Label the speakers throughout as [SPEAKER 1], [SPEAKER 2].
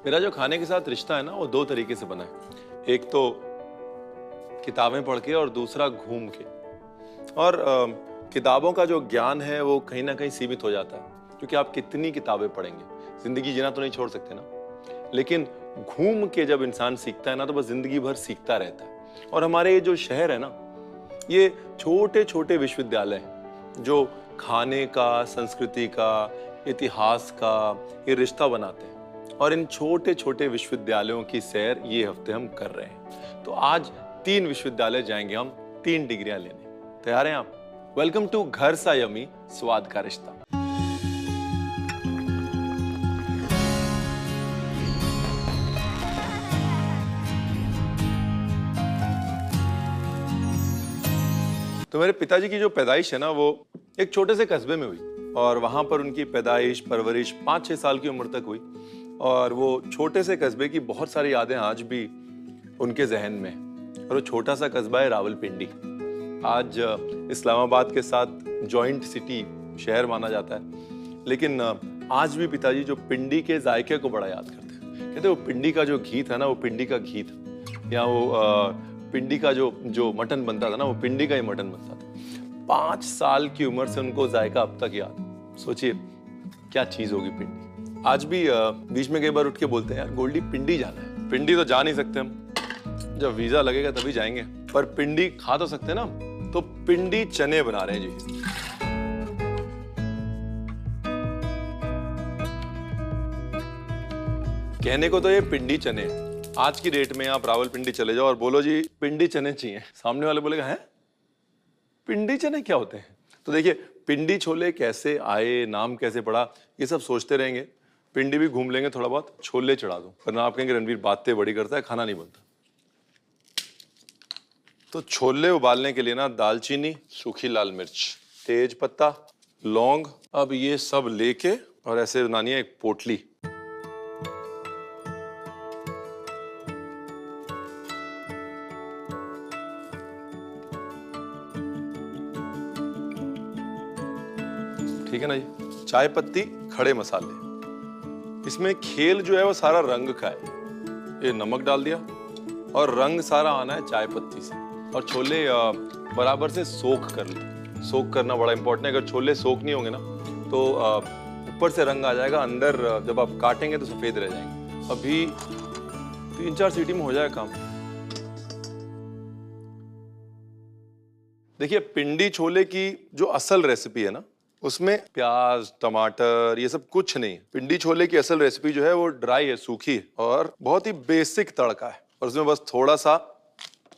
[SPEAKER 1] मेरा जो खाने के साथ रिश्ता है ना वो दो तरीके से बना है। एक तो किताबें पढ़ के और दूसरा घूम के। और किताबों का जो ज्ञान है वो कहीं ना कहीं सीमित हो जाता है, क्योंकि आप कितनी किताबें पढ़ेंगे, जिंदगी जीना तो नहीं छोड़ सकते ना। लेकिन घूम के जब इंसान सीखता है ना तो बस जिंदगी भर सीखता रहता है। और हमारे ये जो शहर है ना, ये छोटे छोटे विश्वविद्यालय हैं जो खाने का, संस्कृति का, इतिहास का ये रिश्ता बनाते हैं। और इन छोटे छोटे विश्वविद्यालयों की सैर ये हफ्ते हम कर रहे हैं। तो आज 3 विश्वविद्यालय जाएंगे हम 3 डिग्रियां लेने। तैयार हैं आप? वेलकम टू घर सा यमी, स्वाद का रिश्ता। तो मेरे पिताजी की जो पैदाइश है ना वो एक छोटे से कस्बे में हुई और वहां पर उनकी पैदाइश परवरिश 5-6 साल की उम्र तक हुई। और वो छोटे से कस्बे की बहुत सारी यादें आज भी उनके जहन में हैं। और वो छोटा सा कस्बा है रावलपिंडी। आज इस्लामाबाद के साथ जॉइंट सिटी शहर माना जाता है, लेकिन आज भी पिताजी जो पिंडी के जायके को बड़ा याद करते हैं। कहते वो पिंडी का जो घी था ना वो पिंडी का घी था, या वो पिंडी का जो मटन बनता था ना वो पिंडी का ही मटन बनता था। 5 साल की उम्र से उनको जायका अब तक याद। सोचिए क्या चीज होगी पिंडी। आज भी बीच में कई बार उठ के बोलते हैं यार गोल्डी पिंडी जाना है। पिंडी तो जा नहीं सकते हम, जब वीजा लगेगा तभी जाएंगे, पर पिंडी खा तो सकते हैं ना। तो पिंडी चने बना रहे हैं जी। कहने को तो ये पिंडी चने हैं। आज की डेट में आप रावलपिंडी चले जाओ और बोलो जी पिंडी चने चाहिए, सामने वाले बोलेगा हैं पिंडी चने क्या होते हैं। तो देखिए पिंडी छोले कैसे आए, नाम कैसे पड़ा, ये सब सोचते रहेंगे। पिंडी भी घूम लेंगे थोड़ा बहुत, छोले चढ़ा दो, वरना आप कहेंगे रणवीर बातें बड़ी करता है, खाना नहीं बनता। तो छोले उबालने के लिए ना दालचीनी, सूखी लाल मिर्च, तेज पत्ता, लौंग, अब ये सब लेके और ऐसे बनानी है एक पोटली। ठीक है ना जी। चाय पत्ती, खड़े मसाले। इसमें खेल जो है वो सारा रंग का है। ये नमक डाल दिया और रंग सारा आना है चाय पत्ती से। और छोले बराबर से सोख कर लो। सोख करना बड़ा इंपॉर्टेंट है। अगर छोले सोख नहीं होंगे ना तो ऊपर से रंग आ जाएगा, अंदर जब आप काटेंगे तो सफेद रह जाएंगे। अभी 3-4 सीटी में हो जाएगा काम। देखिए पिंडी छोले की जो असल रेसिपी है ना उसमें प्याज, टमाटर ये सब कुछ नहीं। पिंडी छोले की असल रेसिपी जो है वो ड्राई है, सूखी है और बहुत ही बेसिक तड़का है। और उसमें बस थोड़ा सा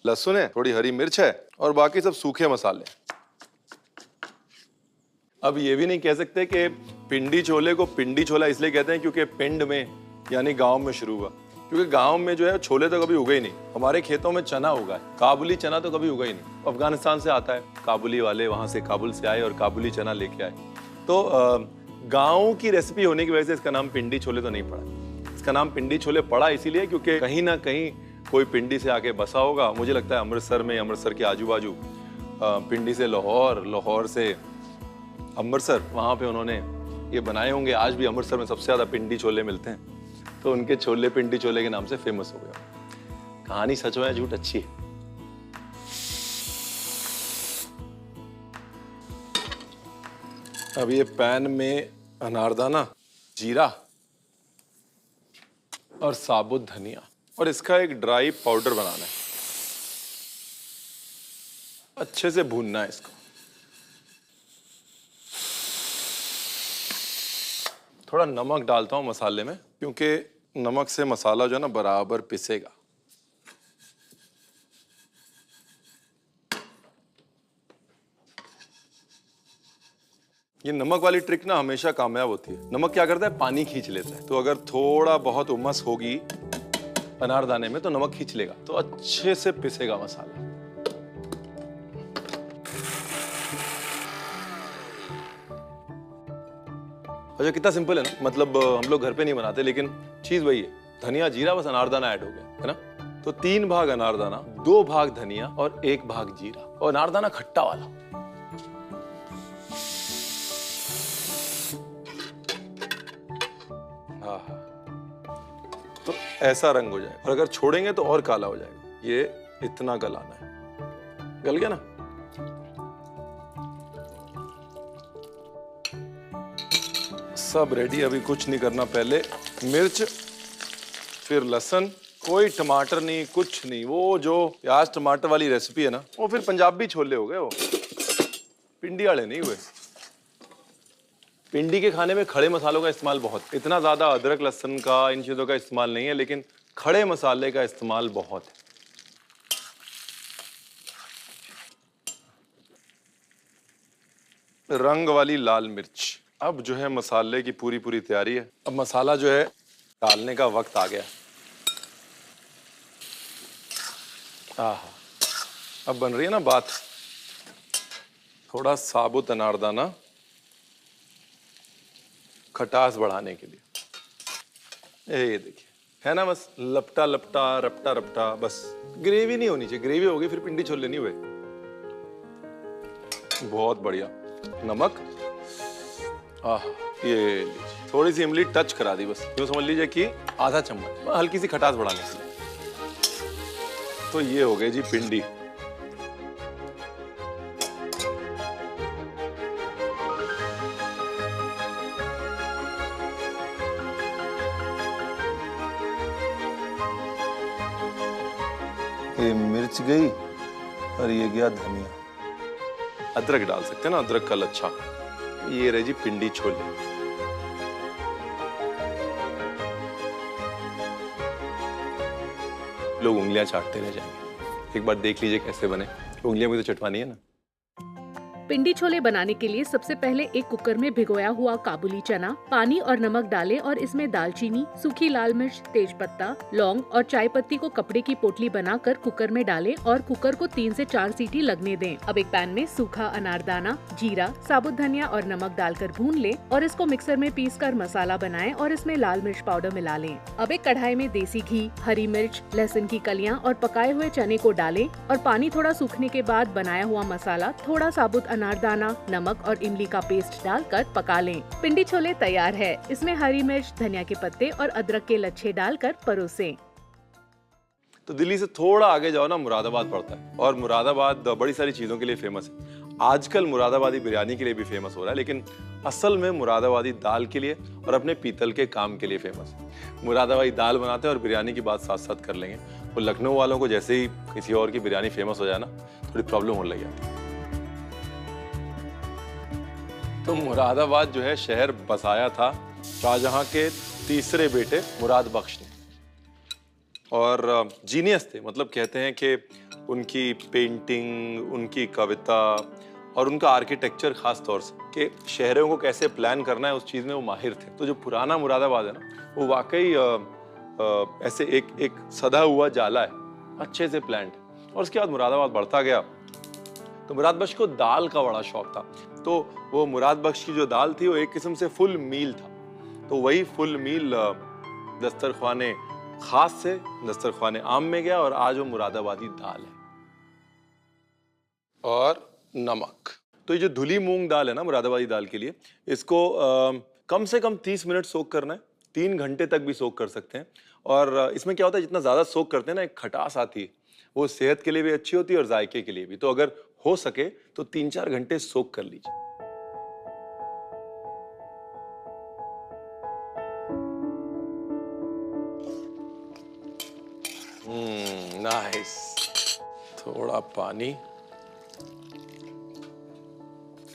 [SPEAKER 1] लहसुन है, थोड़ी हरी मिर्च है और बाकी सब सूखे मसाले। अब ये भी नहीं कह सकते कि पिंडी छोले को पिंडी छोला इसलिए कहते हैं क्योंकि पिंड में यानी गांव में शुरू हुआ, क्योंकि गांव में जो है छोले तो कभी उगे ही नहीं। हमारे खेतों में चना उगा है, काबुली चना तो कभी उगा ही नहीं। अफगानिस्तान से आता है, काबुली वाले वहां से काबुल से आए और काबुली चना लेके आए। तो गांव की रेसिपी होने की वजह से इसका नाम पिंडी छोले तो नहीं पड़ा। इसका नाम पिंडी छोले पड़ा इसीलिए क्योंकि कहीं ना कहीं कोई पिंडी से आके बसा होगा। मुझे लगता है अमृतसर में, अमृतसर के आजू बाजू, पिंडी से लाहौर, लाहौर से अमृतसर, वहां पे उन्होंने ये बनाए होंगे। आज भी अमृतसर में सबसे ज्यादा पिंडी छोले मिलते हैं, तो उनके छोले पिंडी छोले के नाम से फेमस हो गया। कहानी सच में झूठ अच्छी है। अब ये पैन में अनारदाना, जीरा और साबुत धनिया, और इसका एक ड्राई पाउडर बनाना है। अच्छे से भूनना है इसको। थोड़ा नमक डालता हूं मसाले में, क्योंकि नमक से मसाला जो है ना बराबर पिसेगा। ये नमक वाली ट्रिक ना हमेशा कामयाब होती है। नमक क्या करता है, पानी खींच लेता है। तो अगर थोड़ा बहुत उमस होगी अनारदाने में तो नमक खींच लेगा, तो अच्छे से पिसेगा मसाला। अच्छा कितना सिंपल है ना, मतलब हम लोग घर पे नहीं बनाते लेकिन चीज वही है। धनिया जीरा बस अनारदाना ऐड हो गया है ना। तो 3 भाग अनारदाना, 2 भाग धनिया और 1 भाग जीरा, और अनारदाना खट्टा वाला। तो ऐसा रंग हो जाएगा, और अगर छोड़ेंगे तो और काला हो जाएगा। ये इतना गलाना है। गल गया ना? सब रेडी, अभी कुछ नहीं करना। पहले मिर्च, फिर लहसुन, कोई टमाटर नहीं, कुछ नहीं। वो जो प्याज टमाटर वाली रेसिपी है ना, वो फिर पंजाबी छोले हो गए, वो पिंडी वाले नहीं हुए। पिंडी के खाने में खड़े मसालों का इस्तेमाल बहुत, इतना ज्यादा अदरक लहसुन का इन चीजों का इस्तेमाल नहीं है, लेकिन खड़े मसाले का इस्तेमाल बहुत है। रंग वाली लाल मिर्च। अब जो है मसाले की पूरी पूरी तैयारी है। अब मसाला जो है डालने का वक्त आ गया। आहा, अब बन रही है ना बात। थोड़ा साबुत अनारदाना खटास बढ़ाने के लिए। ये देखिए, है ना, बस लपटा लपटा रपटा रपटा, बस ग्रेवी नहीं होनी चाहिए। ग्रेवी होगी फिर पिंडी छोले नहीं हुए। बहुत बढ़िया। नमक, आह, ये लीजिए। थोड़ी सी इमली टच करा दी, बस यूं समझ लीजिए कि आधा चम्मच, हल्की सी खटास बढ़ाने के लिए। तो ये हो गई जी पिंडी। ये मिर्च गई और ये गया धनिया। अदरक डाल सकते हैं ना, अदरक का लच्छा। ये रहे जी पिंडी छोले। लोग उंगलियां चाटते रह जाएंगे। एक बार देख लीजिए कैसे बने। उंगलियां भी तो चटवानी है ना।
[SPEAKER 2] पिंडी छोले बनाने के लिए सबसे पहले एक कुकर में भिगोया हुआ काबुली चना, पानी और नमक डालें और इसमें दालचीनी, सूखी लाल मिर्च, तेजपत्ता, लौंग और चाय पत्ती को कपड़े की पोटली बनाकर कुकर में डालें और कुकर को 3 से 4 सीटी लगने दें। अब एक पैन में सूखा अनारदाना, जीरा, साबुत धनिया और नमक डालकर भून लें और इसको मिक्सर में पीसकर मसाला बनाएं और इसमें लाल मिर्च पाउडर मिला लें। अब एक कढ़ाई में देसी घी, हरी मिर्च, लहसुन की कलियां और पकाए हुए चने को डालें और पानी थोड़ा सूखने के बाद बनाया हुआ मसाला, थोड़ा साबुत अनारदाना, नमक और इमली का पेस्ट डालकर पका लें। पिंडी छोले तैयार है। इसमें हरी मिर्च, धनिया के पत्ते और अदरक के लच्छे डालकर परोसें।
[SPEAKER 1] तो दिल्ली से थोड़ा आगे जाओ ना, मुरादाबाद पड़ता है, और मुरादाबाद बड़ी सारी चीजों के लिए फेमस है। आजकल मुरादाबादी बिरयानी के लिए भी फेमस हो रहा है, लेकिन असल में मुरादाबादी दाल के लिए और अपने पीतल के काम के लिए फेमस है। मुरादाबादी दाल बनाते हैं और बिरयानी की बात साथ साथ कर लेंगे। वो लखनऊ वालों को जैसे ही किसी और की बिरयानी फेमस हो जाए ना, थोड़ी प्रॉब्लम होने लग जाती है। तो मुरादाबाद जो है शहर बसाया था शाहजहां के तीसरे बेटे मुराद बख्श ने, और जीनियस थे। मतलब कहते हैं कि उनकी पेंटिंग, उनकी कविता और उनका आर्किटेक्चर खास तौर से, कि शहरों को कैसे प्लान करना है उस चीज में वो माहिर थे। तो जो पुराना मुरादाबाद है ना, वो वाकई ऐसे एक सधा हुआ जाला है, अच्छे से प्लान्ड। और उसके बाद मुरादाबाद बढ़ता गया। तो मुराद बख्श को दाल का बड़ा शौक था। तो वो मुराद बख्श की जो दाल थी वो एक किस्म से फुल मील था। तो वही फुल मील दस्तरख्वाने खास से दस्तरख्वाने आम में गया, और आज वो मुरादाबादी दाल है। और नमक। तो ये जो धुली मूंग दाल है ना मुरादाबादी दाल के लिए, इसको कम से कम 30 मिनट सोक करना है। 3 घंटे तक भी सोक कर सकते हैं। और इसमें क्या होता है, जितना ज्यादा सोक करते हैं ना, एक खटास आती है। वो सेहत के लिए भी अच्छी होती है और जायके के लिए भी। तो अगर हो सके तो 3-4 घंटे सोक कर लीजिए। नाइस। थोड़ा पानी,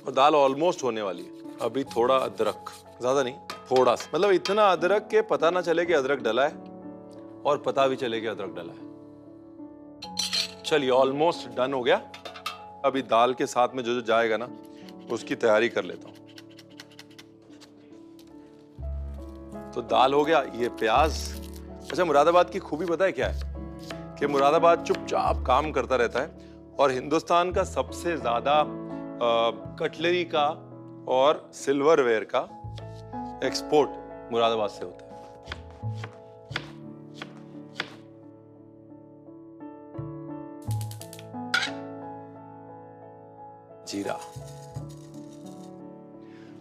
[SPEAKER 1] और दाल ऑलमोस्ट होने वाली है। अभी थोड़ा अदरक, ज्यादा नहीं, थोड़ा सा, मतलब इतना अदरक के पता ना चले कि अदरक डला है और पता भी चले कि अदरक डला है। चलिए, ऑलमोस्ट डन हो गया। अभी दाल के साथ में जो जो जाएगा ना, उसकी तैयारी कर लेता हूं। तो दाल हो गया, ये प्याज। अच्छा, मुरादाबाद की खूबी पता है क्या है, कि मुरादाबाद चुपचाप काम करता रहता है, और हिंदुस्तान का सबसे ज्यादा कटलरी का और सिल्वरवेयर का एक्सपोर्ट मुरादाबाद से होता है। जीरा।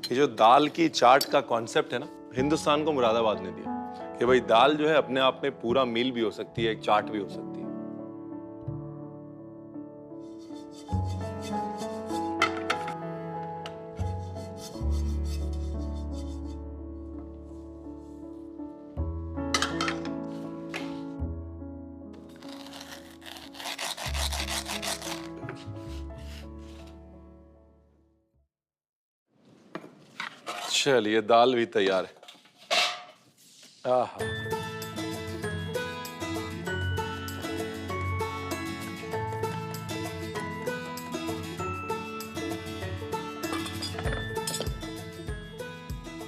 [SPEAKER 1] ये जो दाल की चाट का कॉन्सेप्ट है ना, हिंदुस्तान को मुरादाबाद ने दिया। कि भाई दाल जो है अपने आप में पूरा मील भी हो सकती है, एक चाट भी हो सकती है। चलिए दाल भी तैयार है। आहा,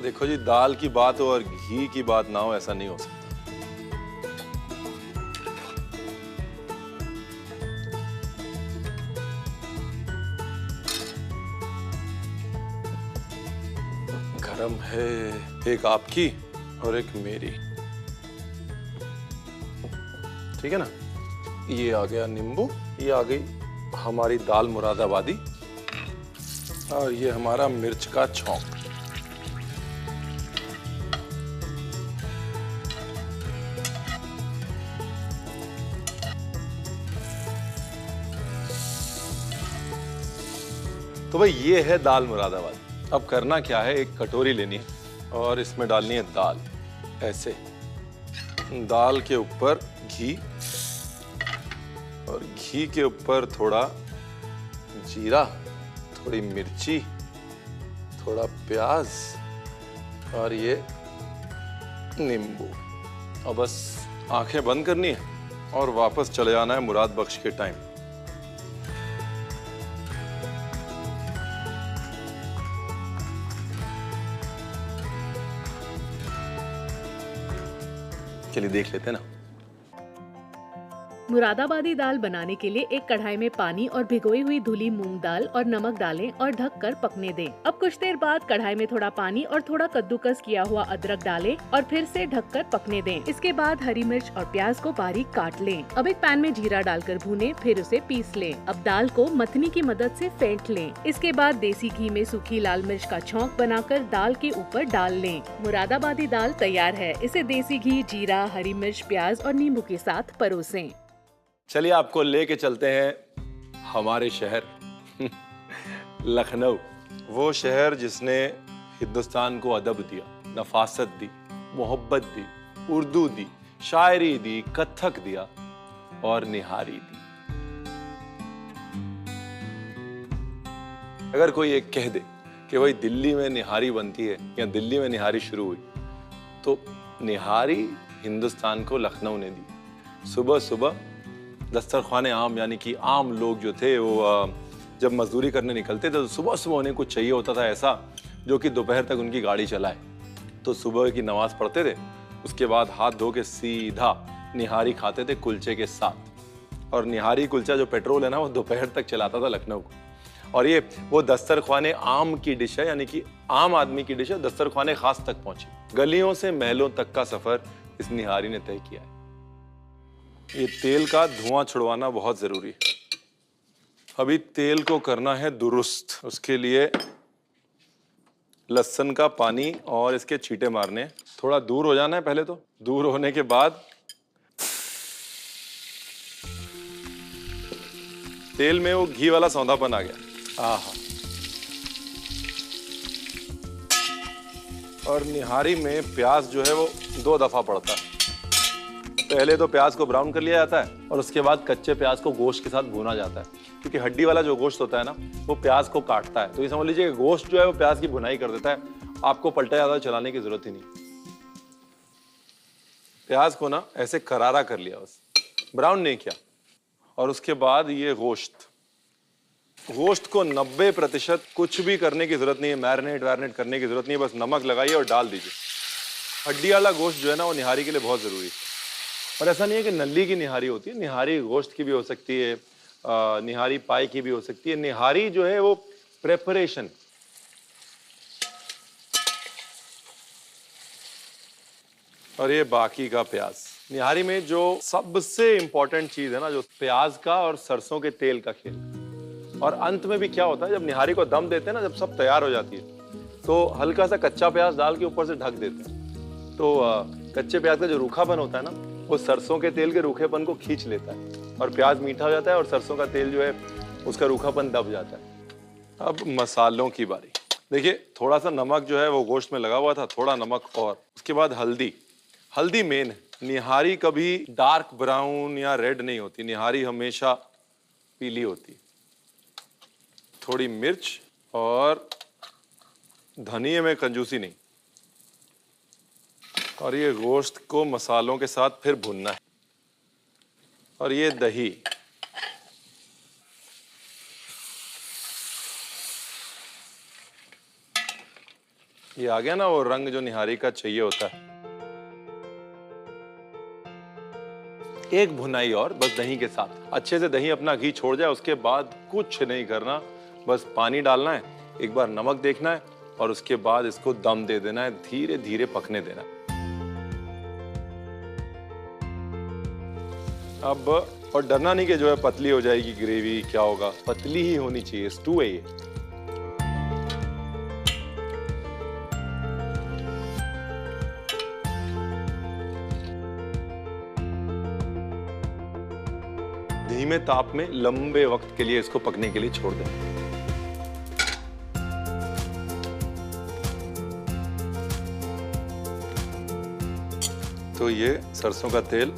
[SPEAKER 1] देखो जी, दाल की बात हो और घी की बात ना हो, ऐसा नहीं हो सकता। गरम है, एक आपकी और एक मेरी, ठीक है ना। ये आ गया नींबू, ये आ गई हमारी दाल मुरादाबादी, और ये हमारा मिर्च का छौंक। तो भाई ये है दाल मुरादाबादी। अब करना क्या है, एक कटोरी लेनी है और इसमें डालनी है दाल। ऐसे दाल के ऊपर घी, और घी के ऊपर थोड़ा जीरा, थोड़ी मिर्ची, थोड़ा प्याज, और ये नींबू। और बस आंखें बंद करनी है और वापस चले जाना है मुराद बख्श के टाइम। चलिए देख लेते हैं ना।
[SPEAKER 2] मुरादाबादी दाल बनाने के लिए एक कढ़ाई में पानी और भिगोई हुई धुली मूंग दाल और नमक डालें और ढककर पकने दें। अब कुछ देर बाद कढ़ाई में थोड़ा पानी और थोड़ा कद्दूकस किया हुआ अदरक डालें और फिर से ढककर पकने दें। इसके बाद हरी मिर्च और प्याज को बारीक काट लें। अब एक पैन में जीरा डालकर भूनें, फिर उसे पीस लें। अब दाल को मथनी की मदद से फेंट लें। इसके बाद देसी घी में सूखी लाल मिर्च का छौंक बनाकर दाल के ऊपर डाल लें। मुरादाबादी दाल तैयार है। इसे देसी घी, जीरा, हरी मिर्च, प्याज और नींबू के साथ परोसें।
[SPEAKER 1] चलिए आपको लेके चलते हैं हमारे शहर लखनऊ। वो शहर जिसने हिंदुस्तान को अदब दिया, नफासत दी, मोहब्बत दी, उर्दू दी, शायरी दी, कथक दिया और निहारी दी। अगर कोई एक कह दे कि भाई दिल्ली में निहारी बनती है या दिल्ली में निहारी शुरू हुई, तो निहारी हिंदुस्तान को लखनऊ ने दी। सुबह सुबह दस्तरखाने आम, यानी कि आम लोग जो थे वो जब मजदूरी करने निकलते थे तो सुबह सुबह उन्हें कुछ चाहिए होता था ऐसा जो कि दोपहर तक उनकी गाड़ी चलाए। तो सुबह की नमाज पढ़ते थे, उसके बाद हाथ धो के सीधा निहारी खाते थे कुलचे के साथ। और निहारी कुलचा जो पेट्रोल है ना, वो दोपहर तक चलाता था लखनऊ को। और ये वो दस्तरखाने आम की डिश है, यानी कि आम आदमी की डिश है, दस्तरखाने खास तक पहुंची। गलियों से महलों तक का सफर इस निहारी ने तय किया है। ये तेल का धुआं छुड़वाना बहुत जरूरी है। अभी तेल को करना है दुरुस्त। उसके लिए लहसुन का पानी और इसके छींटे मारने हैं। थोड़ा दूर हो जाना है पहले। तो दूर होने के बाद तेल में वो घी वाला सौंधापन आ गया। आहा। और निहारी में प्याज जो है वो 2 दफा पड़ता है। पहले तो प्याज को ब्राउन कर लिया जाता है और उसके बाद कच्चे प्याज को गोश्त के साथ भूना जाता है, क्योंकि हड्डी वाला जो गोश्त होता है ना, वो प्याज को काटता है। तो ये समझ लीजिए कि गोश्त जो है वो प्याज की भुनाई कर देता है। आपको पलटा ज्यादा चलाने की जरूरत ही नहीं। प्याज को ना ऐसे करारा कर लिया, बस ब्राउन नहीं किया। और उसके बाद ये गोश्त को 90% कुछ भी करने की जरूरत नहीं है, मैरिनेट करने की जरूरत नहीं है। बस नमक लगाइए और डाल दीजिए। हड्डी वाला गोश्त जो है ना, वो निहारी के लिए बहुत जरूरी है। और ऐसा नहीं है कि नल्ली की निहारी होती है, निहारी गोश्त की भी हो सकती है, निहारी पाई की भी हो सकती है। निहारी जो है वो प्रेपरेशन। और ये बाकी का प्याज। निहारी में जो सबसे इंपॉर्टेंट चीज है ना, जो प्याज का और सरसों के तेल का खेल। और अंत में भी क्या होता है, जब निहारी को दम देते हैं ना, जब सब तैयार हो जाती है, तो हल्का सा कच्चा प्याज डाल के ऊपर से ढक देते हैं। तो कच्चे प्याज का जो रूखापन होता है ना, वो सरसों के तेल के रूखेपन को खींच लेता है और प्याज मीठा हो जाता है और सरसों का तेल जो है उसका रूखापन दब जाता है। अब मसालों की बारी। देखिए, थोड़ा सा नमक जो है वो गोश्त में लगा हुआ था, थोड़ा नमक, और उसके बाद हल्दी। हल्दी मेन है। निहारी कभी डार्क ब्राउन या रेड नहीं होती, निहारी हमेशा पीली होती। थोड़ी मिर्च और धनिये में कंजूसी नहीं। और ये गोश्त को मसालों के साथ फिर भुनना है। और ये दही। ये आ गया ना वो रंग जो निहारी का चाहिए होता है। एक भुनाई और बस दही के साथ, अच्छे से दही अपना घी छोड़ जाए, उसके बाद कुछ नहीं करना, बस पानी डालना है, एक बार नमक देखना है और उसके बाद इसको दम दे देना है, धीरे धीरे पकने देना है। अब और डरना नहीं कि जो है पतली हो जाएगी ग्रेवी, क्या होगा, पतली ही होनी चाहिए, स्टू है ये। धीमे ताप में लंबे वक्त के लिए इसको पकने के लिए छोड़ दें। तो ये सरसों का तेल,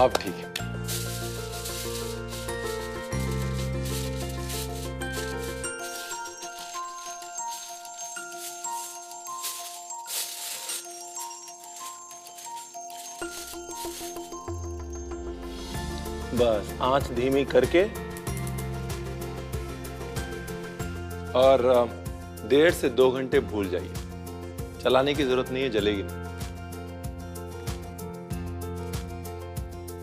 [SPEAKER 1] अब ठीक है। बस आंच धीमी करके और 1.5 से 2 घंटे भूल जाइए। चलाने की जरूरत नहीं है, जलेगी।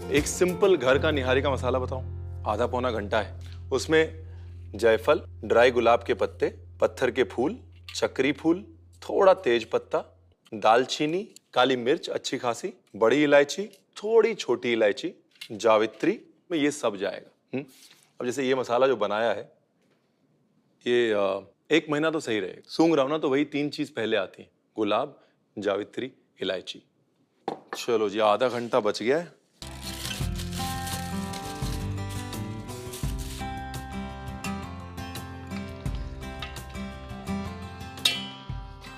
[SPEAKER 1] एक सिंपल घर का निहारी का मसाला बताऊं, आधा पौना घंटा है। उसमें जायफल, ड्राई गुलाब के पत्ते, पत्थर के फूल, चक्री फूल, थोड़ा तेज पत्ता, दालचीनी, काली मिर्च अच्छी खासी, बड़ी इलायची, थोड़ी छोटी इलायची, जावित्री में ये सब जाएगा। अब जैसे ये मसाला जो बनाया है, ये 1 महीना तो सही रहेगा। सूंघ रहा हूं ना तो वही 3 चीज पहले आती हैं, गुलाब, जावित्री, इलायची। चलो जी, आधा घंटा बच गया है।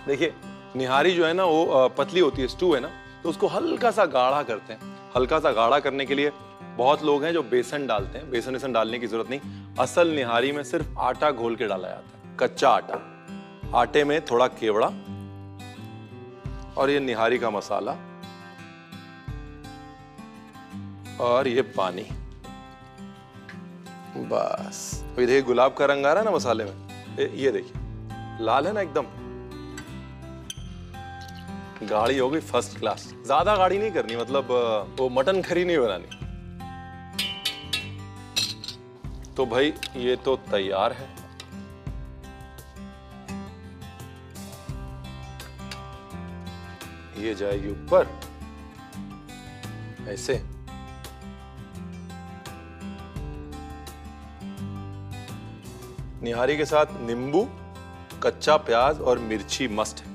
[SPEAKER 1] देखिए, निहारी जो है ना वो पतली होती है, स्टू है ना, तो उसको हल्का सा गाढ़ा करते हैं। हल्का सा गाढ़ा करने के लिए बहुत लोग हैं जो बेसन डालते हैं। बेसन डालने की जरूरत नहीं। असल निहारी में सिर्फ आटा घोल के डाला जाता है, कच्चा आटा। आटे में थोड़ा केवड़ा और ये निहारी का मसाला और ये पानी। बस ये देखिए, गुलाब का रंग आ रहा है ना मसाले में। ये देखिए, लाल है ना एकदम, गाढ़ी हो गई फर्स्ट क्लास। ज्यादा गाढ़ी नहीं करनी, मतलब वो मटन खरी नहीं बनानी। तो भाई ये तो तैयार है। ये जाएगी ऊपर ऐसे। निहारी के साथ नींबू, कच्चा प्याज और मिर्ची मस्ट है।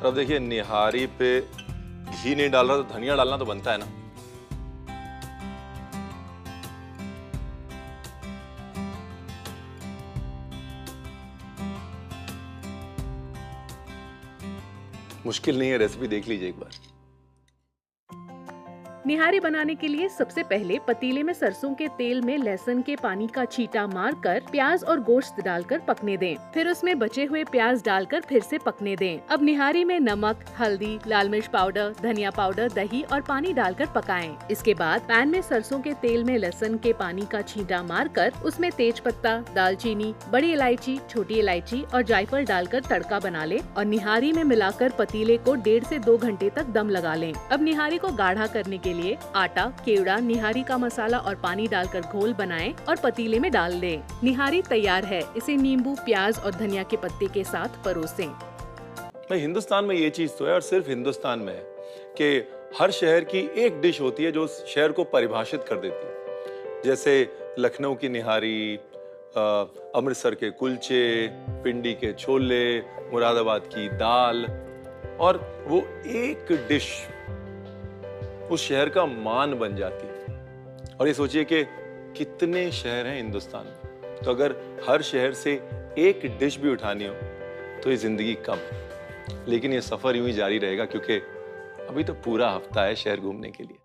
[SPEAKER 1] अब देखिए, निहारी पे घी नहीं डाल रहा तो धनिया डालना तो बनता है ना। मुश्किल नहीं है, रेसिपी देख लीजिए एक बार।
[SPEAKER 2] निहारी बनाने के लिए सबसे पहले पतीले में सरसों के तेल में लहसुन के पानी का छींटा मारकर प्याज और गोश्त डालकर पकने दें। फिर उसमें बचे हुए प्याज डालकर फिर से पकने दें। अब निहारी में नमक, हल्दी, लाल मिर्च पाउडर, धनिया पाउडर, दही और पानी डालकर पकाएं। इसके बाद पैन में सरसों के तेल में लहसुन के पानी का छींटा मारकर उसमें तेज पत्ता, दालचीनी, बड़ी इलायची, छोटी इलायची और जायफल डालकर तड़का बना लें और निहारी में मिलाकर पतीले को 1.5 से 2 घंटे तक दम लगा लें। अब निहारी को गाढ़ा करने के के लिए आटा, केवड़ा, निहारी का मसाला और पानी डालकर घोल बनाएं और पतीले में डाल दें। निहारी तैयार है। इसे नींबू, प्याज और धनिया के पत्ते के साथ परोसें।
[SPEAKER 1] हिंदुस्तान में ये चीज तो है, और सिर्फ हिंदुस्तान में है, कि हर शहर की एक डिश होती है जो उस शहर को परिभाषित कर देती है। जैसे लखनऊ की निहारी, अमृतसर के कुलचे, पिंडी के छोले, मुरादाबाद की दाल, और वो एक डिश उस शहर का मान बन जाती है। और ये सोचिए कि कितने शहर हैं हिंदुस्तान में, तो अगर हर शहर से एक डिश भी उठानी हो तो ये जिंदगी कम है। लेकिन ये सफर यूं ही जारी रहेगा, क्योंकि अभी तो पूरा हफ्ता है शहर घूमने के लिए।